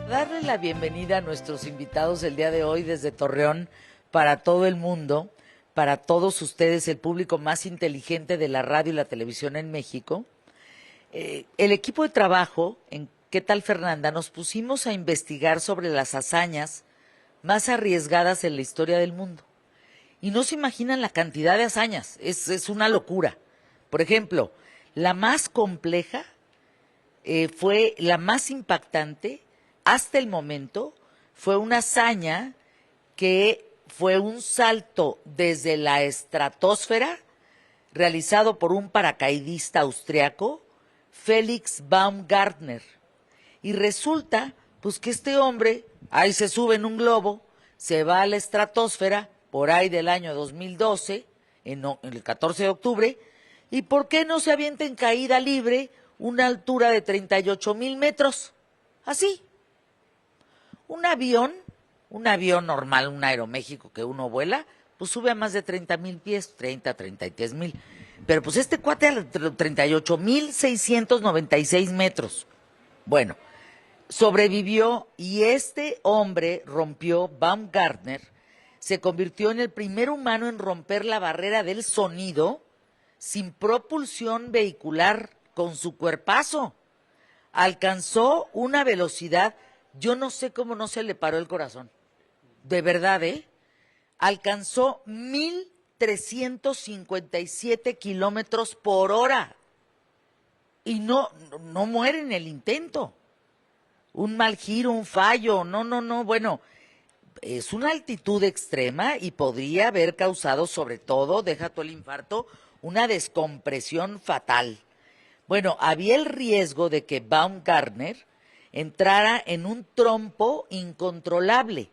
Darle la bienvenida a nuestros invitados el día de hoy desde Torreón para todo el mundo, para todos ustedes, el público más inteligente de la radio y la televisión en México. El equipo de trabajo en ¿Qué tal, Fernanda? Nos pusimos a investigar sobre las hazañas más arriesgadas en la historia del mundo. Y no se imaginan la cantidad de hazañas, es una locura. Por ejemplo, la más compleja fue la más impactante hasta el momento, fue una hazaña que fue un salto desde la estratosfera realizado por un paracaidista austriaco, Felix Baumgartner. Y resulta, pues, que este hombre, ahí se sube en un globo, se va a la estratosfera, por ahí del año 2012, en el 14 de octubre, y ¿por qué no se avienta en caída libre una altura de 38,000 metros? Así. Un avión normal, un Aeroméxico que uno vuela, pues sube a más de 30,000 pies, 33,000. Pero pues este cuate a 38,696 metros. Bueno, sobrevivió y este hombre rompió, Baumgartner, se convirtió en el primer humano en romper la barrera del sonido sin propulsión vehicular con su cuerpazo. Alcanzó una velocidad, yo no sé cómo no se le paró el corazón. De verdad, alcanzó 1,357 kilómetros por hora. Y no muere en el intento. Un mal giro, un fallo, no, bueno, es una altitud extrema y podría haber causado, sobre todo, deja tú el infarto, una descompresión fatal. Bueno, había el riesgo de que Baumgartner entrara en un trompo incontrolable,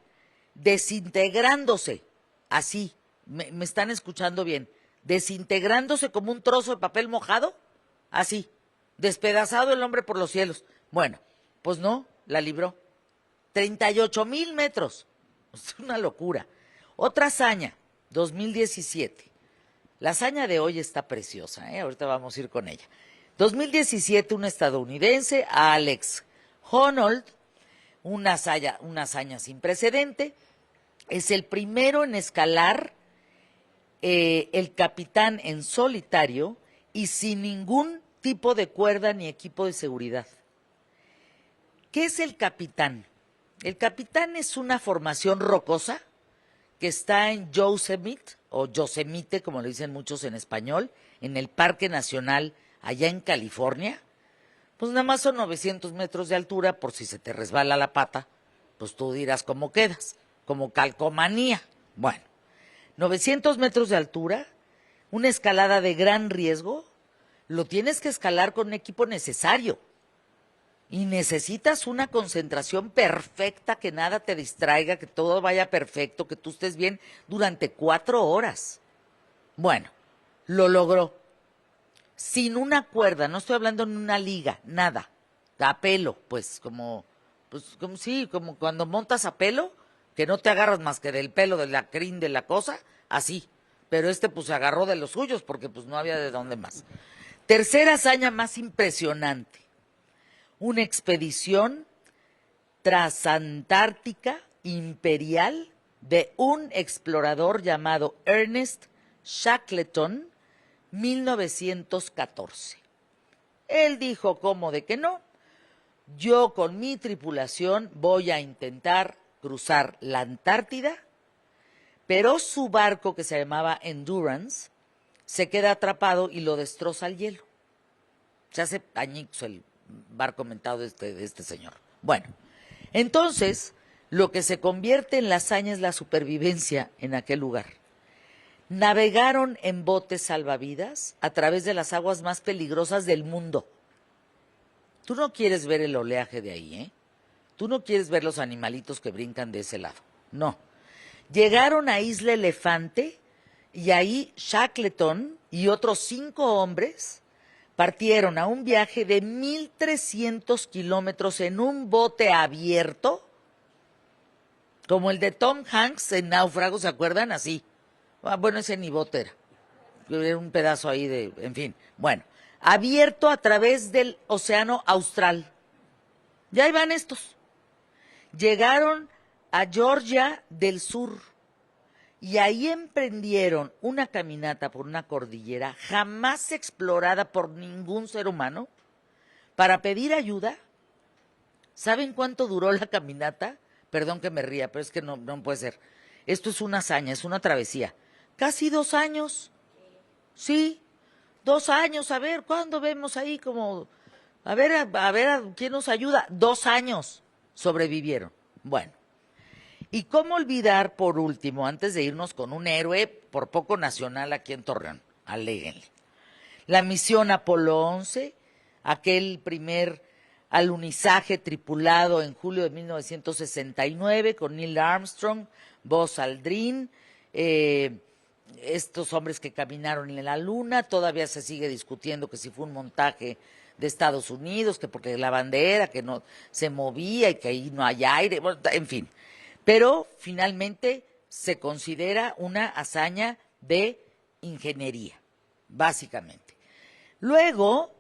desintegrándose, así, me están escuchando bien, desintegrándose como un trozo de papel mojado, así, despedazado el hombre por los cielos. Bueno, pues no, la libró. 38,000 metros, es una locura. Otra hazaña, 2017. La hazaña de hoy está preciosa, ahorita vamos a ir con ella. 2017, un estadounidense, Alex Honnold, una hazaña sin precedente, es el primero en escalar el Capitán en solitario y sin ningún tipo de cuerda ni equipo de seguridad. ¿Qué es el Capitán? El Capitán es una formación rocosa que está en Yosemite, o Yosemite, como le dicen muchos en español, en el Parque Nacional allá en California. Pues nada más son 900 metros de altura, por si se te resbala la pata, pues tú dirás cómo quedas, como calcomanía. Bueno, 900 metros de altura, una escalada de gran riesgo, lo tienes que escalar con un equipo necesario. Y necesitas una concentración perfecta, que nada te distraiga, que todo vaya perfecto, que tú estés bien durante 4 horas. Bueno, lo logró. Sin una cuerda, no estoy hablando en una liga, nada. A pelo, como cuando montas a pelo, que no te agarras más que del pelo, de la crin de la cosa, así. Pero pues se agarró de los suyos porque pues no había de dónde más. Tercera hazaña más impresionante. Una expedición transantártica imperial de un explorador llamado Ernest Shackleton, 1914. Él dijo, ¿cómo de que no? Yo con mi tripulación voy a intentar cruzar la Antártida, pero su barco, que se llamaba Endurance, se queda atrapado y lo destroza el hielo. Se hace añicos el barco mentado de este señor. Bueno, entonces, lo que se convierte en la hazaña es la supervivencia en aquel lugar. Navegaron en botes salvavidas a través de las aguas más peligrosas del mundo. Tú no quieres ver el oleaje de ahí, Tú no quieres ver los animalitos que brincan de ese lado. No. Llegaron a Isla Elefante y ahí Shackleton y otros 5 hombres partieron a un viaje de 1,300 kilómetros en un bote abierto, como el de Tom Hanks en Náufrago, ¿se acuerdan? Así. Bueno, ese ni bote era un pedazo ahí en fin. Bueno, abierto a través del océano Austral. Ya ahí van estos. Llegaron a Georgia del Sur y ahí emprendieron una caminata por una cordillera jamás explorada por ningún ser humano para pedir ayuda. ¿Saben cuánto duró la caminata? Perdón que me ría, pero es que no puede ser. Esto es una hazaña, es una travesía. Casi 2 años. Sí, 2 años. A ver, ¿cuándo vemos ahí como... a ver quién nos ayuda? 2 años sobrevivieron. Bueno, ¿y cómo olvidar, por último, antes de irnos con un héroe por poco nacional aquí en Torreón? Aléguenle. La misión Apolo 11, aquel primer alunizaje tripulado en julio de 1969 con Neil Armstrong, Buzz Aldrin, estos hombres que caminaron en la luna. Todavía se sigue discutiendo que si fue un montaje de Estados Unidos, que porque la bandera que no se movía y que ahí no hay aire, bueno, en fin. Pero finalmente se considera una hazaña de ingeniería, básicamente. Luego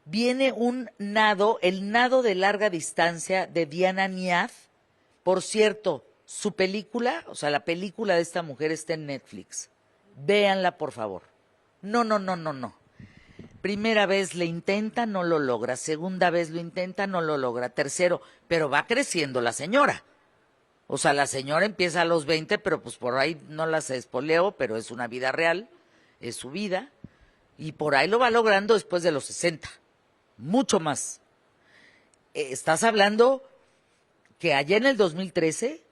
viene un nado, el nado de larga distancia de Diana Niaz. Por cierto, su película, o sea, la película de esta mujer está en Netflix. Véanla, por favor. No. Primera vez le intenta, no lo logra. Segunda vez lo intenta, no lo logra. Tercero, pero va creciendo la señora. O sea, la señora empieza a los 20, pero pues por ahí no las espoleo, pero es una vida real, es su vida. Y por ahí lo va logrando después de los 60. Mucho más. Estás hablando que allá en el 2013,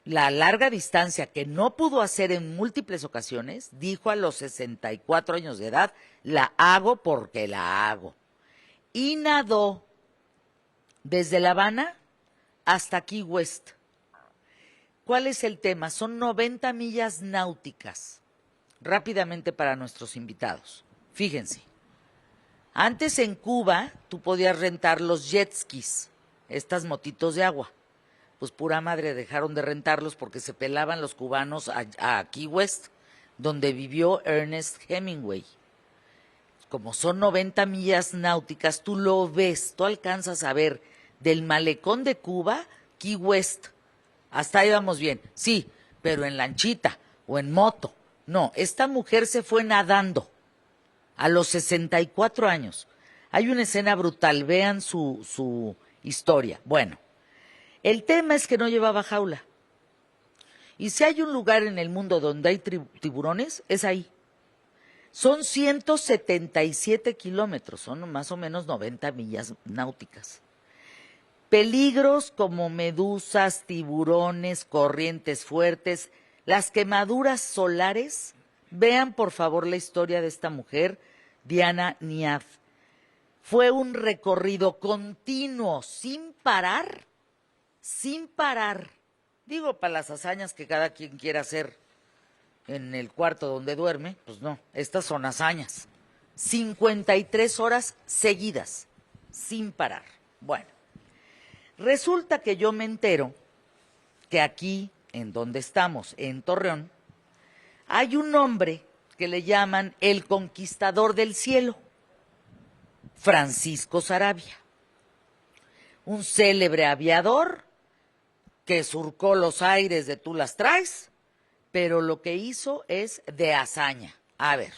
la larga distancia que no pudo hacer en múltiples ocasiones, dijo a los 64 años de edad, la hago porque la hago. Y nadó desde La Habana hasta Key West. ¿Cuál es el tema? Son 90 millas náuticas. Rápidamente para nuestros invitados. Fíjense. Antes en Cuba tú podías rentar los jet skis, estas motitos de agua. Pues pura madre dejaron de rentarlos porque se pelaban los cubanos a Key West, donde vivió Ernest Hemingway. Como son 90 millas náuticas, tú lo ves, tú alcanzas a ver del malecón de Cuba, Key West. Hasta ahí vamos bien. Sí, pero en lanchita o en moto. No, esta mujer se fue nadando a los 64 años. Hay una escena brutal, vean su historia. Bueno, el tema es que no llevaba jaula. Y si hay un lugar en el mundo donde hay tiburones, es ahí. Son 177 kilómetros, son más o menos 90 millas náuticas. Peligros como medusas, tiburones, corrientes fuertes, las quemaduras solares. Vean por favor la historia de esta mujer, Diana Niaz. Fue un recorrido continuo, sin parar. Digo, para las hazañas que cada quien quiera hacer en el cuarto donde duerme, pues no, estas son hazañas. 53 horas seguidas, sin parar. Bueno, resulta que yo me entero que aquí, en donde estamos, en Torreón, hay un hombre que le llaman el Conquistador del Cielo, Francisco Saravia, un célebre aviador que surcó los aires de tú las traes, pero lo que hizo es de hazaña. A ver,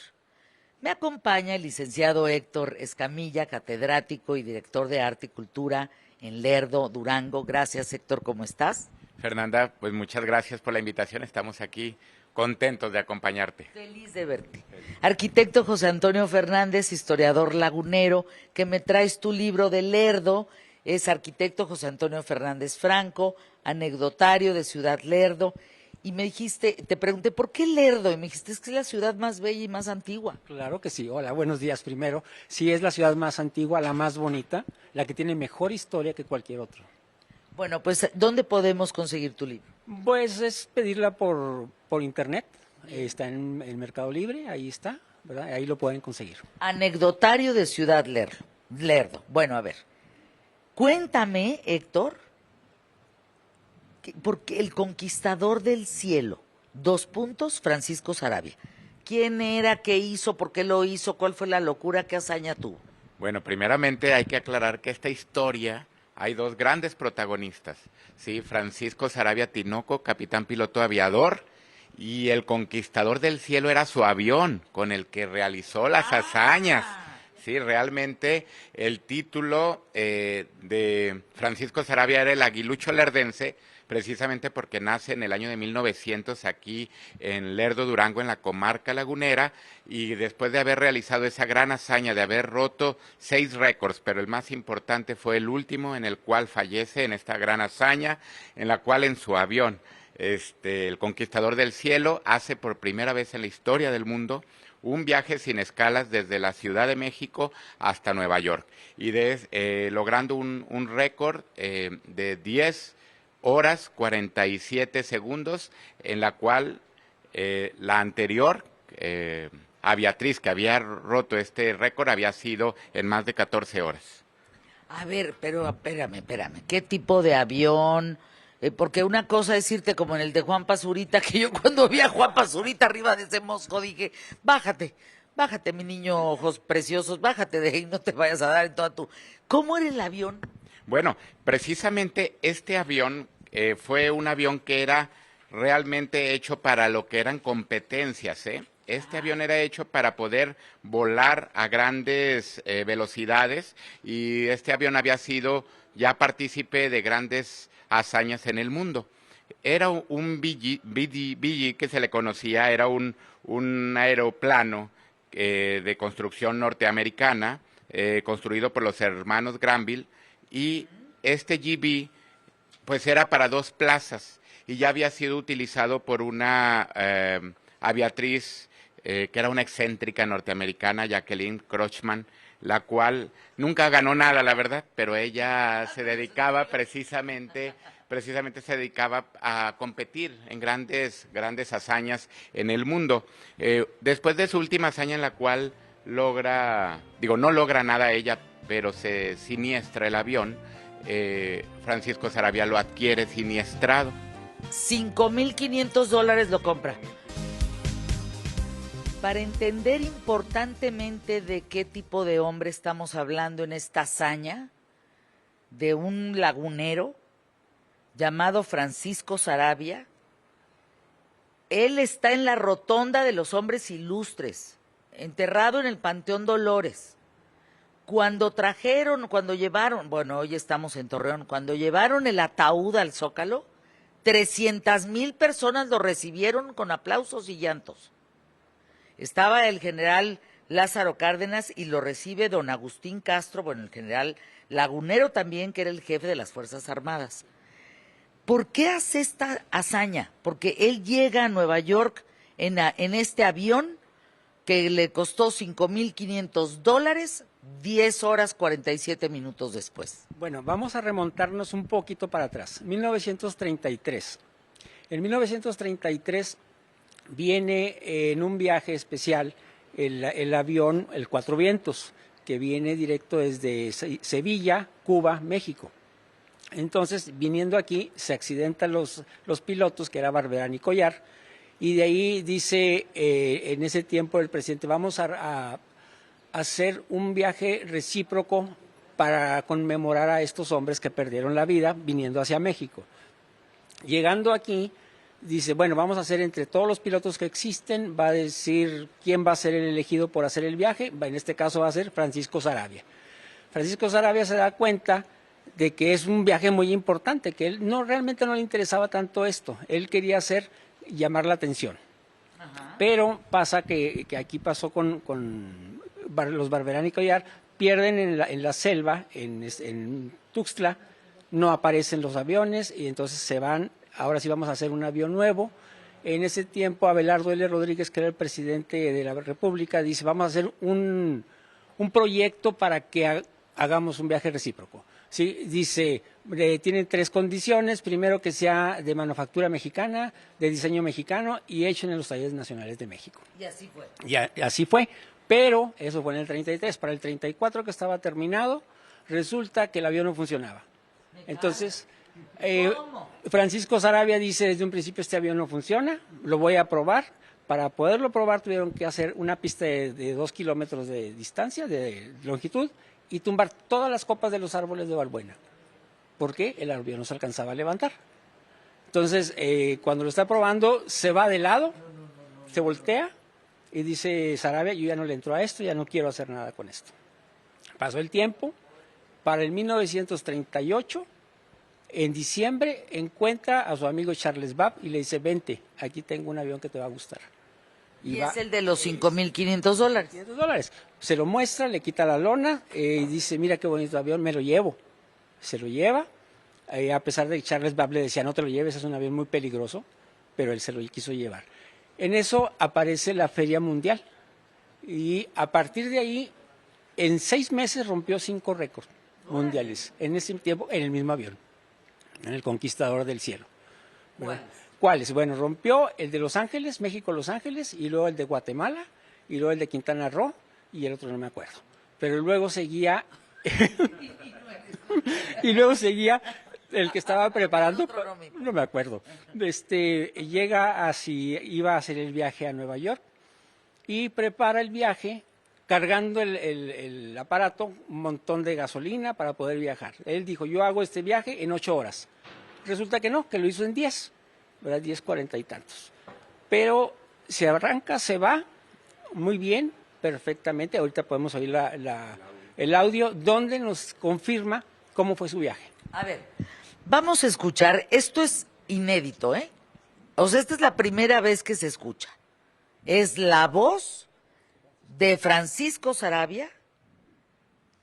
me acompaña el licenciado Héctor Escamilla, catedrático y director de Arte y Cultura en Lerdo, Durango. Gracias, Héctor, ¿cómo estás? Fernanda, pues muchas gracias por la invitación, estamos aquí contentos de acompañarte. Feliz de verte. Arquitecto José Antonio Fernández, historiador lagunero, que me traes tu libro de Lerdo. Es arquitecto José Antonio Fernández Franco, anecdotario de Ciudad Lerdo. Y me dijiste, te pregunté, ¿por qué Lerdo? Y me dijiste, es que es la ciudad más bella y más antigua. Claro que sí. Hola, buenos días primero. Sí, es la ciudad más antigua, la más bonita, la que tiene mejor historia que cualquier otro. Bueno, pues, ¿dónde podemos conseguir tu libro? Pues es pedirla por internet. Está en el Mercado Libre, ahí está, ¿verdad? Ahí lo pueden conseguir. Anecdotario de Ciudad Lerdo. Bueno, a ver, cuéntame, Héctor, porque el Conquistador del Cielo, Francisco Saravia. ¿Quién era? ¿Qué hizo? ¿Por qué lo hizo? ¿Cuál fue la locura? ¿Qué hazaña tuvo? Bueno, primeramente hay que aclarar que esta historia hay dos grandes protagonistas, ¿sí? Francisco Sarabia Tinoco, capitán piloto aviador, y el Conquistador del Cielo era su avión con el que realizó las hazañas. Sí, realmente el título de Francisco Sarabia era el Aguilucho Lerdense, precisamente porque nace en el año de 1900 aquí en Lerdo, Durango, en la comarca lagunera, y después de haber realizado esa gran hazaña de haber roto 6 récords, pero el más importante fue el último, en el cual fallece en esta gran hazaña, en la cual en su avión, el Conquistador del Cielo hace por primera vez en la historia del mundo un viaje sin escalas desde la Ciudad de México hasta Nueva York, y logrando un récord de 10 horas 47 segundos, en la cual la anterior aviatriz que había roto este récord había sido en más de 14 horas. A ver, pero espérame. ¿Qué tipo de avión? Porque una cosa es irte como en el de Juan Pazurita, que yo cuando vi a Juan Pazurita arriba de ese mosco dije, bájate, mi niño, ojos preciosos, bájate de ahí, no te vayas a dar en toda tu... ¿Cómo era el avión? Bueno, precisamente este avión fue un avión que era realmente hecho para lo que eran competencias, ¿eh? Este avión era hecho para poder volar a grandes velocidades, y este avión había sido ya partícipe de grandes hazañas en el mundo. Era un BG que se le conocía, era un aeroplano de construcción norteamericana, construido por los hermanos Granville, y este GB pues era para 2 plazas, y ya había sido utilizado por una aviatriz que era una excéntrica norteamericana, Jacqueline Crochman, la cual nunca ganó nada, la verdad, pero ella se dedicaba precisamente se dedicaba a competir en grandes hazañas en el mundo. Después de su última hazaña, en la cual no logra nada ella, pero se siniestra el avión, Francisco Sarabia lo adquiere siniestrado. $5,500 lo compra. Para entender importantemente de qué tipo de hombre estamos hablando en esta hazaña, de un lagunero llamado Francisco Sarabia, él está en la rotonda de los hombres ilustres, enterrado en el Panteón Dolores. Cuando llevaron, bueno, hoy estamos en Torreón, cuando llevaron el ataúd al Zócalo, 300,000 personas lo recibieron con aplausos y llantos. Estaba el general Lázaro Cárdenas y lo recibe don Agustín Castro, bueno, el general lagunero también, que era el jefe de las Fuerzas Armadas. ¿Por qué hace esta hazaña? Porque él llega a Nueva York en este avión que le costó $5,500, 10 horas 47 minutos después. Bueno, vamos a remontarnos un poquito para atrás. 1933. En 1933 viene en un viaje especial el avión, el Cuatro Vientos, que viene directo desde Sevilla, Cuba, México. Entonces, viniendo aquí, se accidentan los pilotos, que era Barberán y Collar, y de ahí dice en ese tiempo el presidente, vamos a hacer un viaje recíproco para conmemorar a estos hombres que perdieron la vida viniendo hacia México. Llegando aquí, dice, bueno, vamos a hacer entre todos los pilotos que existen, va a decir quién va a ser el elegido por hacer el viaje, en este caso va a ser Francisco Sarabia. Francisco Sarabia se da cuenta de que es un viaje muy importante, que él realmente no le interesaba tanto esto, él quería llamar la atención. Ajá. Pero pasa que aquí pasó con los Barberán y Collar, pierden en la selva, en Tuxtla, no aparecen los aviones y entonces se van. Ahora sí vamos a hacer un avión nuevo. En ese tiempo Abelardo L. Rodríguez, que era el presidente de la República, dice, vamos a hacer un proyecto para que hagamos un viaje recíproco. ¿Sí? Dice, tienen 3 condiciones. Primero, que sea de manufactura mexicana, de diseño mexicano y hecho en los talleres nacionales de México. Y así fue. Así fue, pero eso fue en el 33. Para el 34, que estaba terminado, resulta que el avión no funcionaba. Entonces, Francisco Sarabia dice desde un principio, este avión no funciona, lo voy a probar. Para poderlo probar tuvieron que hacer una pista de 2 kilómetros de distancia, de longitud, y tumbar todas las copas de los árboles de Balbuena. porque el avión no se alcanzaba a levantar. Entonces, cuando lo está probando, se va de lado, se voltea y dice Sarabia, yo ya no le entro a esto, ya no quiero hacer nada con esto. Pasó el tiempo, para el 1938, en diciembre, encuentra a su amigo Charles Babb y le dice, vente, aquí tengo un avión que te va a gustar. Y va- es el de los $5,500. $500. Se lo muestra, le quita la lona y dice, mira qué bonito avión, me lo llevo. Se lo lleva, a pesar de que Charles Babb le decía, no te lo lleves, es un avión muy peligroso, pero él se lo quiso llevar. En eso aparece la Feria Mundial y a partir de ahí, en 6 meses rompió 5 récords mundiales, en ese tiempo en el mismo avión, en el Conquistador del Cielo. ¿Verdad? ¿Cuáles? Bueno, rompió el de Los Ángeles, México-Los Ángeles, y luego el de Guatemala, y luego el de Quintana Roo, y el otro no me acuerdo. Pero luego seguía, y luego seguía el que estaba preparando, no me acuerdo. Llega así, iba a hacer el viaje a Nueva York, y prepara el viaje cargando el aparato, un montón de gasolina para poder viajar. Él dijo, yo hago este viaje en 8 horas. Resulta que no, que lo hizo en 10, ¿verdad? 10:40 y tantos. Pero se arranca, se va, muy bien, perfectamente. Ahorita podemos oír el audio donde nos confirma cómo fue su viaje. A ver, vamos a escuchar, esto es inédito, ¿eh? O sea, esta es la primera vez que se escucha. Es la voz de Francisco Sarabia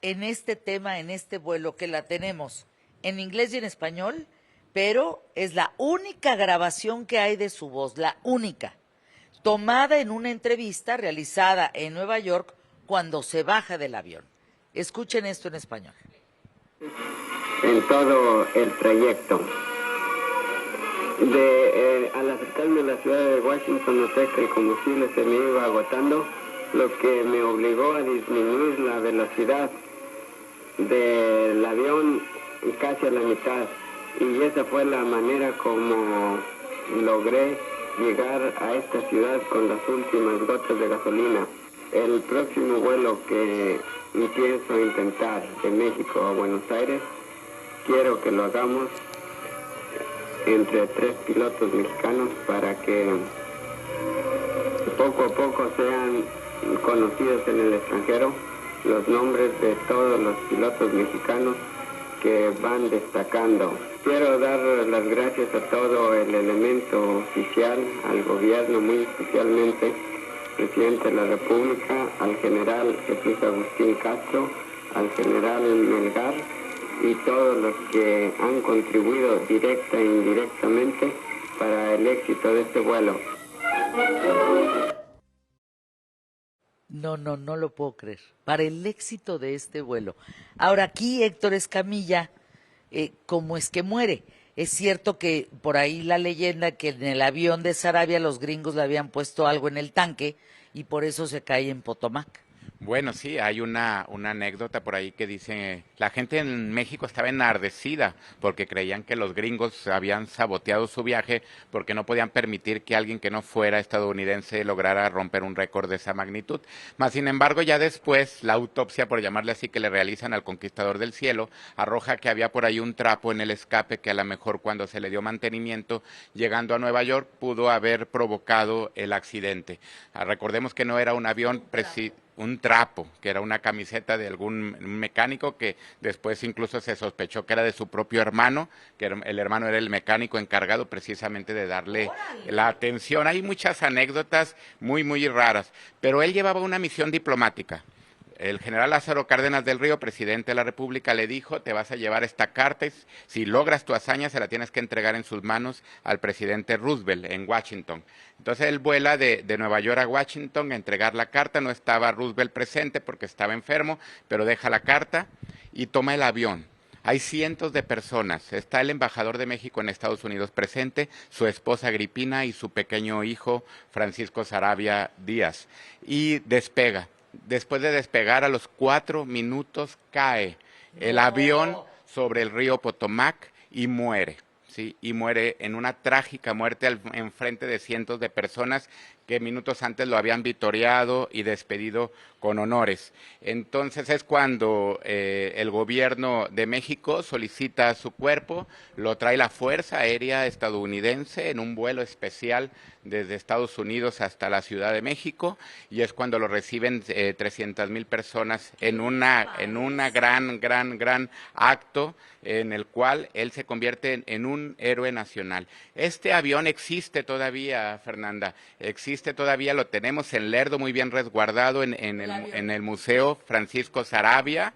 en este tema, en este vuelo, que la tenemos en inglés y en español, pero es la única grabación que hay de su voz, la única, tomada en una entrevista realizada en Nueva York cuando se baja del avión. Escuchen esto en español. En todo el trayecto. Al acercarme a la ciudad de Washington noté que el combustible se me iba agotando, lo que me obligó a disminuir la velocidad del avión casi a la mitad, y esa fue la manera como logré llegar a esta ciudad con las últimas gotas de gasolina. El próximo vuelo que pienso intentar de México a Buenos Aires, quiero que lo hagamos entre 3 pilotos mexicanos para que poco a poco sean conocidos en el extranjero los nombres de todos los pilotos mexicanos que van destacando. Quiero dar las gracias a todo el elemento oficial, al gobierno muy especialmente, presidente de la República, al general Jesús Agustín Castro, al general Melgar y todos los que han contribuido directa e indirectamente para el éxito de este vuelo. No lo puedo creer. Para el éxito de este vuelo. Ahora aquí Héctor Escamilla, ¿cómo es que muere? Es cierto que por ahí la leyenda que en el avión de Sarabia los gringos le habían puesto algo en el tanque y por eso se cae en Potomac. Bueno, sí, hay una anécdota por ahí que dice, la gente en México estaba enardecida porque creían que los gringos habían saboteado su viaje porque no podían permitir que alguien que no fuera estadounidense lograra romper un récord de esa magnitud. Mas, sin embargo, ya después, la autopsia, por llamarle así, que le realizan al Conquistador del Cielo, arroja que había por ahí un trapo en el escape que a lo mejor cuando se le dio mantenimiento, llegando a Nueva York, pudo haber provocado el accidente. Recordemos que no era un avión un trapo, que era una camiseta de algún mecánico que después incluso se sospechó que era de su propio hermano, que el hermano era el mecánico encargado precisamente de darle la atención. Hay muchas anécdotas muy, muy raras, pero él llevaba una misión diplomática. El general Lázaro Cárdenas del Río, presidente de la República, le dijo, te vas a llevar esta carta, y si logras tu hazaña se la tienes que entregar en sus manos al presidente Roosevelt en Washington. Entonces él vuela de Nueva York a Washington a entregar la carta, no estaba Roosevelt presente porque estaba enfermo, pero deja la carta y toma el avión. Hay cientos de personas, está el embajador de México en Estados Unidos presente, su esposa Agripina y su pequeño hijo Francisco Sarabia Díaz, y despega. Después de despegar, a los 4 minutos cae el avión sobre el río Potomac y muere, ¿sí? Y muere en una trágica muerte enfrente de cientos de personas que minutos antes lo habían vitoreado y despedido con honores. Entonces es cuando el gobierno de México solicita su cuerpo, lo trae la Fuerza Aérea Estadounidense en un vuelo especial desde Estados Unidos hasta la Ciudad de México, y es cuando lo reciben 300,000 personas en una gran acto en el cual él se convierte en un héroe nacional. Este avión existe todavía, Fernanda, existe todavía, lo tenemos en Lerdo muy bien resguardado en el Museo Francisco Saravia.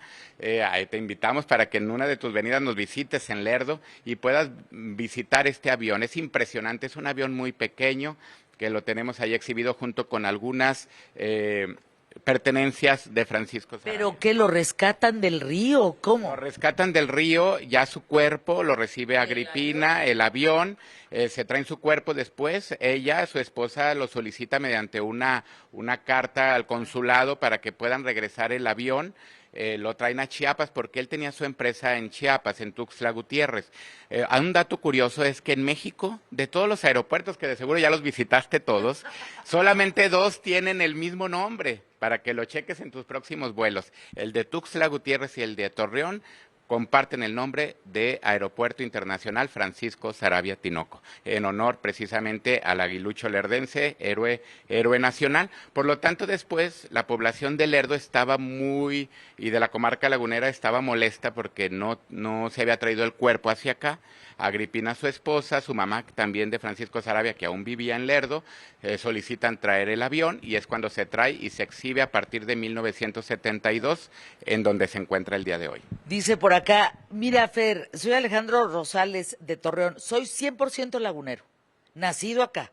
Ahí te invitamos para que en una de tus venidas nos visites en Lerdo y puedas visitar este avión. Es impresionante, es un avión muy pequeño que lo tenemos ahí exhibido junto con algunas pertenencias de Francisco Saravia. ¿Pero qué, lo rescatan del río? ¿Cómo? Lo rescatan del río, ya su cuerpo lo recibe Agripina, el avión, se traen su cuerpo después, ella, su esposa, lo solicita mediante una carta al consulado para que puedan regresar el avión. Lo traen a Chiapas porque él tenía su empresa en Chiapas, en Tuxtla Gutiérrez. Un dato curioso es que en México, de todos los aeropuertos, que de seguro ya los visitaste todos, solamente 2 tienen el mismo nombre, para que lo cheques en tus próximos vuelos. El de Tuxtla Gutiérrez y el de Torreón comparten el nombre de Aeropuerto Internacional Francisco Saravia Tinoco, en honor precisamente al aguilucho lerdense, héroe nacional. Por lo tanto, después la población de Lerdo estaba y de la comarca lagunera estaba molesta porque no se había traído el cuerpo hacia acá. Agripina, su esposa, su mamá también de Francisco Saravia, que aún vivía en Lerdo, solicitan traer el avión y es cuando se trae y se exhibe a partir de 1972, en donde se encuentra el día de hoy. Dice por acá, mira Fer, soy Alejandro Rosales de Torreón, soy 100% lagunero, nacido acá.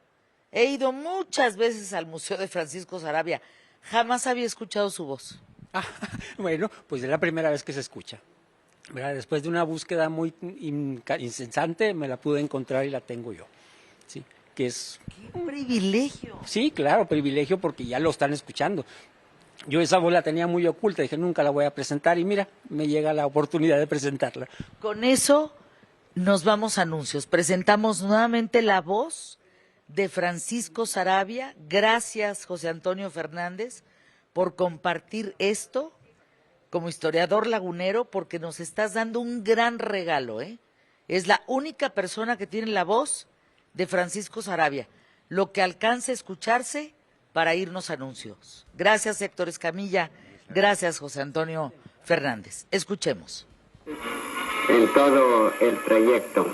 He ido muchas veces al Museo de Francisco Saravia, jamás había escuchado su voz. Bueno, pues es la primera vez que se escucha. ¿Verdad? Después de una búsqueda muy incesante, me la pude encontrar y la tengo yo. Sí, que es... ¡Qué privilegio! Sí, claro, privilegio porque ya lo están escuchando. Yo esa voz la tenía muy oculta, dije nunca la voy a presentar y mira, me llega la oportunidad de presentarla. Con eso nos vamos a anuncios. Presentamos nuevamente la voz de Francisco Saravia. Gracias, José Antonio Fernández, por compartir esto como historiador lagunero, porque nos estás dando un gran regalo, ¿eh? Es la única persona que tiene la voz de Francisco Saravia, lo que alcance a escucharse para irnos a anuncios. Gracias, Héctor Escamilla. Gracias, José Antonio Fernández. Escuchemos. En todo el trayecto.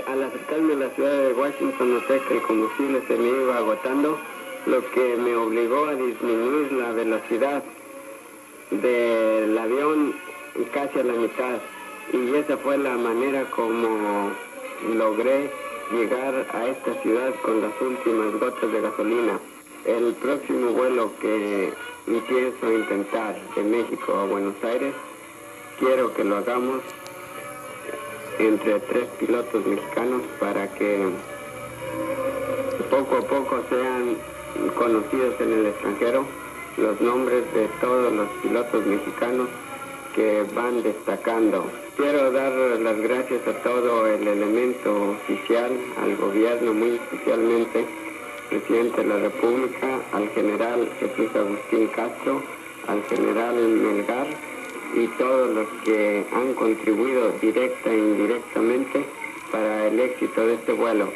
Al acercarme a la ciudad de Washington, noté que el combustible se me iba agotando, lo que me obligó a disminuir la velocidad del avión casi a la mitad. Y esa fue la manera como logré llegar a esta ciudad con las últimas gotas de gasolina. El próximo vuelo que empiezo a intentar de México a Buenos Aires, quiero que lo hagamos entre 3 pilotos mexicanos para que poco a poco sean conocidos en el extranjero los nombres de todos los pilotos mexicanos que van destacando. Quiero dar las gracias a todo el elemento oficial, al gobierno muy especialmente, presidente de la República, al general Jesús Agustín Castro, al general Melgar y todos los que han contribuido directa e indirectamente para el éxito de este vuelo.